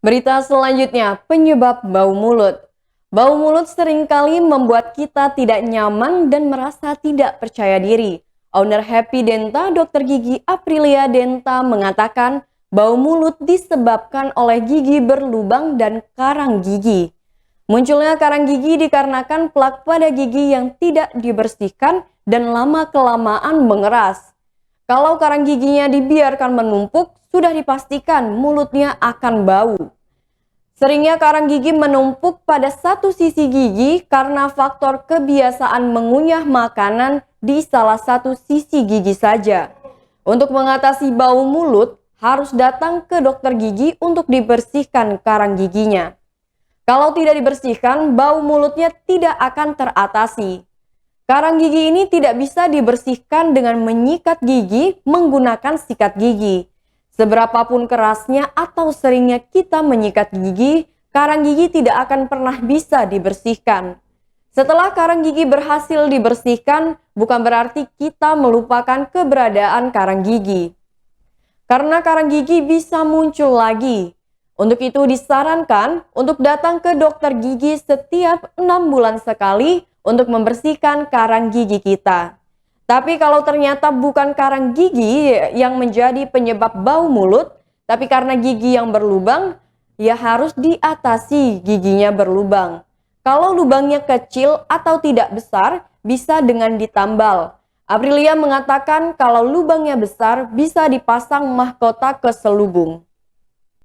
Berita selanjutnya, penyebab bau mulut. Bau mulut seringkali membuat kita tidak nyaman dan merasa tidak percaya diri. Owner Happy Denta, Dr. Gigi Aprilia Denta mengatakan bau mulut disebabkan oleh gigi berlubang dan karang gigi. Munculnya karang gigi dikarenakan plak pada gigi yang tidak dibersihkan dan lama-kelamaan mengeras. Kalau karang giginya dibiarkan menumpuk, sudah dipastikan mulutnya akan bau. Seringnya karang gigi menumpuk pada satu sisi gigi karena faktor kebiasaan mengunyah makanan di salah satu sisi gigi saja. Untuk mengatasi bau mulut, harus datang ke dokter gigi untuk dibersihkan karang giginya. Kalau tidak dibersihkan, bau mulutnya tidak akan teratasi. Karang gigi ini tidak bisa dibersihkan dengan menyikat gigi menggunakan sikat gigi. Seberapapun kerasnya atau seringnya kita menyikat gigi, karang gigi tidak akan pernah bisa dibersihkan. Setelah karang gigi berhasil dibersihkan, bukan berarti kita melupakan keberadaan karang gigi. Karena karang gigi bisa muncul lagi. Untuk itu disarankan untuk datang ke dokter gigi setiap 6 bulan sekali untuk membersihkan karang gigi kita. Tapi kalau ternyata bukan karang gigi yang menjadi penyebab bau mulut, tapi karena gigi yang berlubang, ya harus diatasi giginya berlubang. Kalau lubangnya kecil atau tidak besar, bisa dengan ditambal. Aprilia mengatakan kalau lubangnya besar, bisa dipasang mahkota keselubung.